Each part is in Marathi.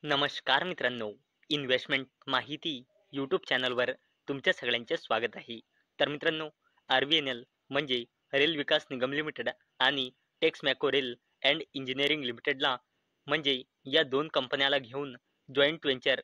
नमस्कार मित्रांनो, इन्व्हेस्टमेंट माहिती यूट्यूब चॅनलवर तुमच्या सगळ्यांचे स्वागत आहे. तर मित्रांनो, RVNL म्हणजे रेल विकास निगम लिमिटेड आणि टेक्समॅको रेल अँड इंजिनिअरिंग लिमिटेडला म्हणजे या दोन कंपन्याला घेऊन जॉईंट व्हेंचर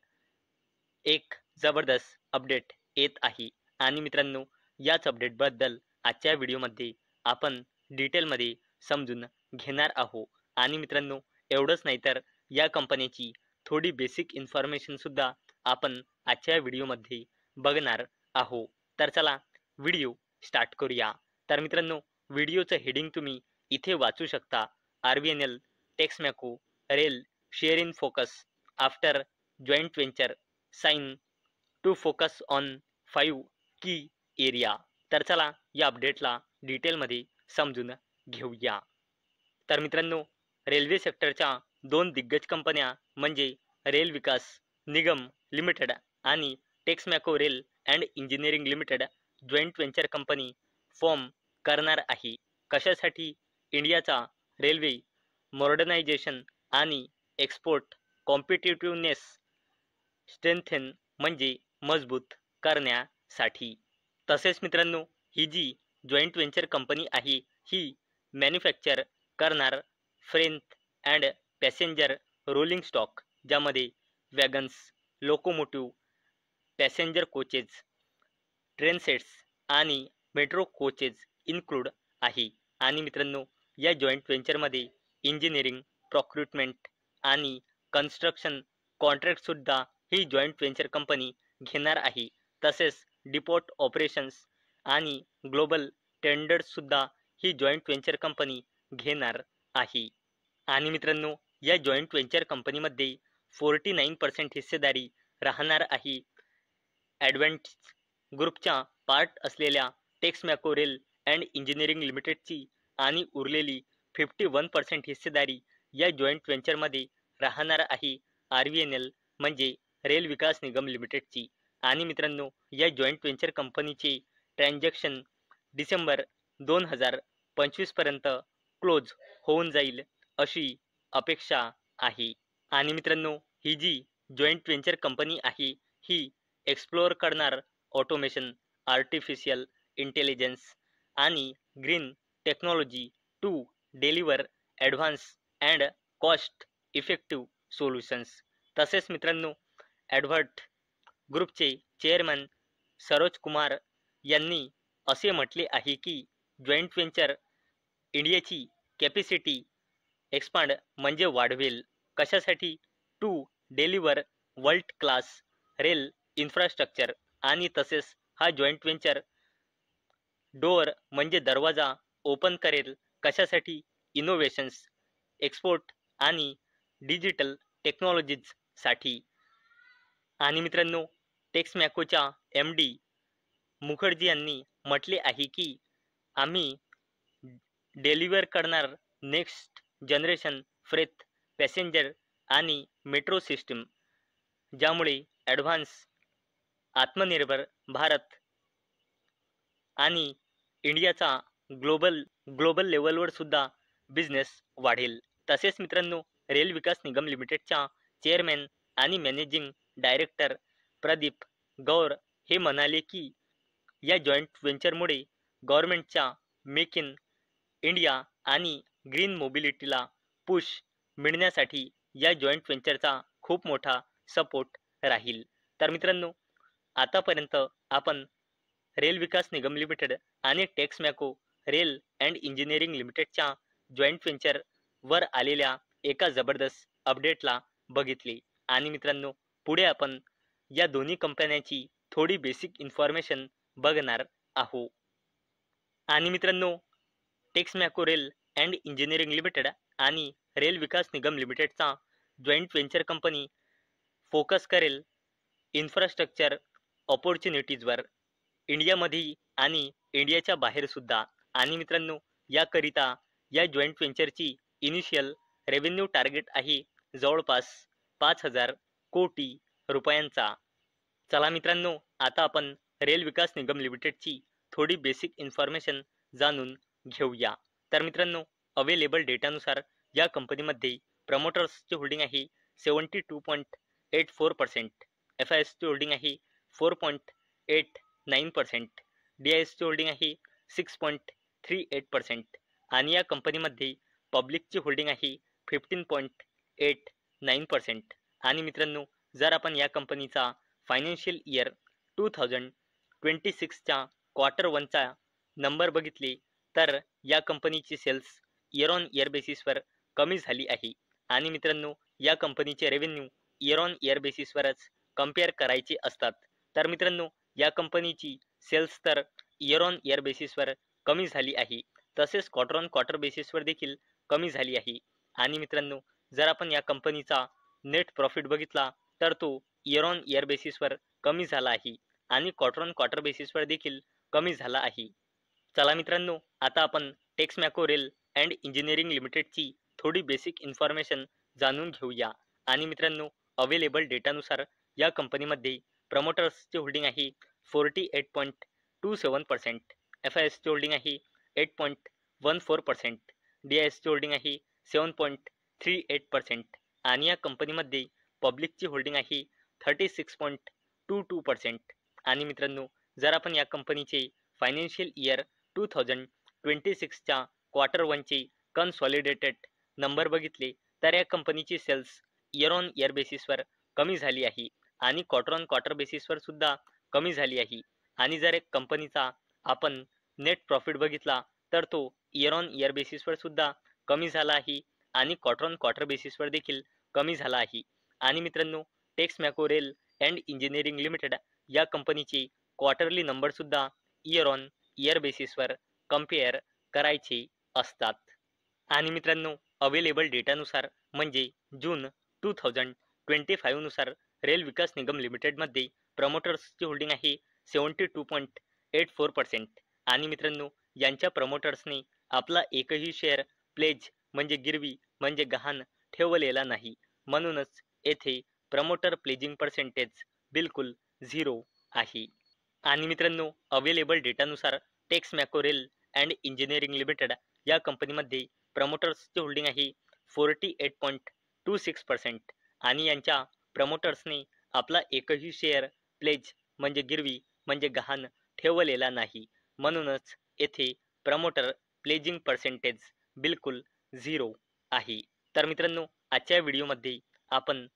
एक जबरदस्त अपडेट येत आहे. आणि मित्रांनो, याच अपडेटबद्दल आजच्या व्हिडिओमध्ये आपण डिटेलमध्ये समजून घेणार आहोत. आणि मित्रांनो, एवढंच नाही तर या कंपनीची थोडी बेसिक इन्फॉर्मेशन सुद्धा आपण आजच्या व्हिडिओमध्ये बघणार आहोत. तर चला व्हिडिओ स्टार्ट करूया. तर मित्रांनो, व्हिडिओचं हेडिंग तुम्ही इथे वाचू शकता. RVNL Texmaco rail share in focus after joint venture sign to focus on 5 key area. तर चला या अपडेटला डिटेलमध्ये समजून घेऊया. तर मित्रांनो, रेल्वे सेक्टरच्या दोन दिग्गज कंपन्या म्हणजे रेल विकास निगम लिमिटेड आणि Texmaco rail and engineering limited joint venture company form करणार आहे. कशासाठी? इंडियाचा रेल्वे मॉडर्नायझेशन आणि एक्सपोर्ट कॉम्पिटिटिव्हनेस स्ट्रेंथेन म्हणजे मजबूत करण्यासाठी. तसेच मित्रांनो, ही जी जॉईंट व्हेंचर कंपनी आहे ही मॅन्युफॅक्चर करणार freight and passenger rolling stock, ज्यामध्ये wagons, locomotive, passenger coaches, train sets आणि मेट्रो कोचेस इन्क्लूड आहे. आणि मित्रांनो, या जॉईंट व्हेंचरमध्ये इंजिनिअरिंग, प्रोक्रुटमेंट आणि कन्स्ट्रक्शन कॉन्ट्रॅक्टसुद्धा ही जॉईंट व्हेंचर कंपनी घेणार आहे. तसेच डिपोट ऑपरेशन्स आणि ग्लोबल टेंडर्ससुद्धा ही जॉईंट व्हेंचर कंपनी घेणार आहे. आणि मित्रांनो, या जॉईंट व्हेंचर कंपनीमध्ये 49% हिस्सेदारी राहणार आहे ॲडव्हान्टेज ग्रुपच्या पार्ट असलेल्या टेक्समॅको रेल अँड इंजिनिअरिंग लिमिटेडची आणि उरलेली 51% हिस्सेदारी या जॉईंट व्हेंचरमध्ये राहणार आहे RVNL म्हणजे रेल विकास निगम लिमिटेडची. आणि मित्रांनो, या जॉईंट व्हेंचर कंपनीचे ट्रान्झॅक्शन डिसेंबर 2025 पर्यंत क्लोज होऊन जाईल अशी अपेक्षा आहे. आणि मित्रांनो, ही जी जॉईंट व्हेंचर कंपनी आहे ही एक्सप्लोअर करणार ऑटोमेशन, आर्टिफिशियल इंटेलिजन्स आणि green technology to deliver advance and cost effective solutions. तसेच मित्रांनो, ॲडव्हर्ट ग्रुपचे चेअरमन सरोज कुमार यांनी असे म्हटले आहे की जॉईंट व्हेंचर इंडियाची कॅपॅसिटी एक्सपांड म्हणजे वाढवेल. कशासाठी? To deliver world class rail infrastructure. आणि तसेच हा जॉईंट व्हेंचर डोअर म्हणजे दरवाजा ओपन करेल. कशासाठी? इनोव्हेशन्स, एक्सपोर्ट आणि डिजिटल टेक्नॉलॉजीजसाठी. आणि मित्रांनो, टेक्समॅकोच्या MD मुखर्जी यांनी म्हटले आहे की आम्ही डेलिव्हर करणार नेक्स्ट जनरेशन फ्रेट, पॅसेंजर आणि मेट्रो सिस्टीम, ज्यामुळे ॲडव्हान्स आत्मनिर्भर भारत आणि इंडियाचा ग्लोबल लेवलवर सुद्धा बिझनेस वाढेल. तसेच मित्रांनो, रेल विकास निगम लिमिटेडच्या चेअरमॅन आणि मॅनेजिंग डायरेक्टर प्रदीप गौर हे म्हणाले की या जॉईंट व्हेंचरमुळे गव्हर्नमेंटच्या मेक इन इंडिया आणि ग्रीन मोबिलिटीला पुश मिळण्यासाठी या जॉईंट व्हेंचरचा खूप मोठा सपोर्ट राहील. तर मित्रांनो, आतापर्यंत आपण रेल विकास निगम लिमिटेड आणि टेक्समॅको रेल अँड इंजिनिअरिंग लिमिटेडच्या जॉईंट व्हेंचरवर आलेल्या एका जबरदस्त अपडेटला बघितले. आणि मित्रांनो, पुढे आपण या दोन्ही कंपन्यांची थोडी बेसिक इन्फॉर्मेशन बघणार आहोत. आणि मित्रांनो, टेक्समॅको रेल अँड इंजिनिअरिंग लिमिटेड आणि रेल विकास निगम लिमिटेडचा जॉईंट व्हेंचर कंपनी फोकस करेल इन्फ्रास्ट्रक्चर ऑपॉर्च्युनिटीजवर इंडियामध्ये आणि इंडियाच्या बाहेरसुद्धा. आणि मित्रांनो, याकरिता या जॉईंट व्हेंचरची इनिशियल रेव्हेन्यू टार्गेट आहे जवळपास 5,000 कोटी रुपयांचा. चला मित्रांनो, आता आपण रेल विकास निगम लिमिटेडची थोडी बेसिक इन्फॉर्मेशन जाणून घेऊया. तर मित्रांनो, अवेलेबल डेटानुसार या कंपनीमध्ये प्रमोटर्सची होल्डिंग आहे 72.84%, FISची होल्डिंग आहे 4.89%, DISची होल्डिंग आहे 6.38% आणि या कंपनीमध्ये पब्लिकची होल्डिंग आहे 15.89%. आणि मित्रांनो, जर आपण या कंपनीचा फायनान्शियल इयर 2026च्या क्वार्टर 1चा नंबर बघितले तर या कंपनीची सेल्स इयर ऑन इयर बेसिसवर कमी झाली आहे. आणि मित्रांनो, या कंपनीचे रेव्हेन्यू इयर ऑन इयर बेसिसवरच कम्पेअर करायचे असतात. तर मित्रांनो, या कंपनीची सेल्स तर इयर ऑन इयर बेसिसवर कमी झाली आहे, तसेच क्वार्टर ऑन क्वार्टर बेसिसवर देखील कमी झाली आहे. आणि मित्रांनो, जर आपण या कंपनीचा नेट प्रॉफिट बघितला तर तो इयर ऑन इयर बेसिसवर कमी झाला आहे आणि क्वार्टर ऑन क्वार्टर बेसिसवर देखील कमी झाला आहे. चला मित्रांनो, आता आपण टेक्समॅको रेल अँड इंजिनिअरिंग लिमिटेडची थोडी बेसिक इन्फॉर्मेशन जाणून घेऊया. आणि मित्रांनो, अवेलेबल डेटानुसार या कंपनीमध्ये प्रमोटर्सची होल्डिंग आहे 48.27%, FISची होल्डिंग आहे 8.14%, DISची होल्डिंग आहे 7.38% आणि या कंपनीमध्ये पब्लिकची होल्डिंग आहे 36.22%. आणि मित्रांनो, जर आपण या कंपनीचे फायनान्शियल इयर 2026च्या क्वार्टर 1चे कन्सॉलिडेटेड नंबर बघितले तर या कंपनीची सेल्स इयर ऑन इयर बेसिसवर कमी झाली आहे आणि क्वार्टर ऑन क्वार्टर बेसिसवर सुद्धा कमी झाली आहे. आणि जर एक कंपनीचा आपण नेट प्रॉफिट बघितला तर तो इयर ऑन इयर बेसिसवर सुद्धा कमी झाला आहे आणि क्वार्टर ऑन क्वार्टर बेसिसवर देखील कमी झाला आहे. आणि मित्रांनो, टेक्समॅको रेल अँड इंजिनिअरिंग लिमिटेड या कंपनीचे क्वार्टरली नंबर सुद्धा इयर ऑन इयर बेसिसवर कम्पेअर करायचे असतात. आणि मित्रांनो, अवेलेबल डेटानुसार म्हणजे जून 2025 नुसार रेल विकास निगम लिमिटेडमध्ये प्रमोटर्सची होल्डिंग आहे 72.84%. आणि मित्रांनो, यांच्या प्रमोटर्सने आपला एकही शेअर प्लेज म्हणजे गिरवी म्हणजे गहाण ठेवलेला नाही, म्हणूनच येथे प्रमोटर प्लेजिंग पर्सेंटेज बिलकुल 0 आहे. आणि मित्रांनो, अवेलेबल डेटानुसार Texmaco rail and engineering limited या कंपनीमध्ये प्रमोटर्सची होल्डिंग आहे 48.26% आणि यांच्या प्रमोटर्सने आपला एकही शेअर प्लेज म्हणजे गिरवी म्हणजे गहाण ठेवलेला नाही, म्हणूनच येथे प्रमोटर प्लेजिंग पर्सेंटेज बिलकुल 0 आहे. तर मित्रांनो, आजच्या व्हिडिओमध्ये आपण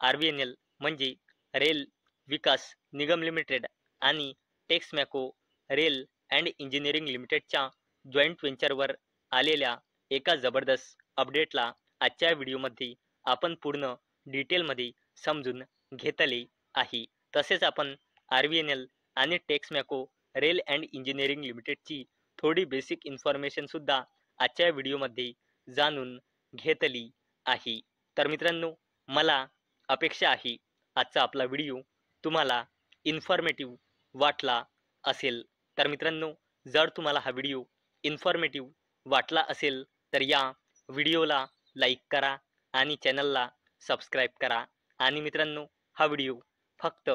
RVNL म्हणजे रेल विकास निगम लिमिटेड आणि टेक्समॅको रेल अँड इंजिनिअरिंग लिमिटेडच्या जॉईंट व्हेंचरवर आलेल्या एका जबरदस्त अपडेटला आजच्या व्हिडिओमध्ये आपण पूर्ण डिटेलमध्ये समजून घेतले आहे. तसेच आपण RVNL आणि टेक्समॅको रेल अँड इंजिनिअरिंग लिमिटेडची थोडी बेसिक इन्फॉर्मेशन सुद्धा आजच्या व्हिडिओमध्ये जाणून घेतली आहे. तर मित्रांनो, मला अपेक्षा आहे आजचा आपला व्हिडिओ तुम्हाला इन्फॉर्मेटिव्ह वाटला असेल. तर मित्रांनो, जर तुम्हाला हा व्हिडिओ इन्फॉर्मेटिव्ह वाटला असेल तर या व्हिडिओला लाईक करा आणि चॅनलला सबस्क्राईब करा. आणि मित्रांनो, हा व्हिडिओ फक्त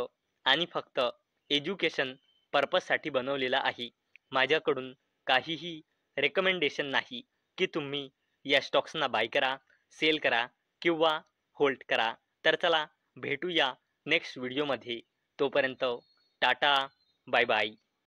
आणि फक्त एज्युकेशन पर्पजसाठी बनवलेला आहे. माझ्याकडून काहीही रेकमेंडेशन नाही की तुम्ही या स्टॉक्सना बाय करा, सेल करा किंवा होल्ड करा. तर चला भेटूया नेक्स्ट व्हिडिओमध्ये. तोपर्यंत टाटा, बाय बाय.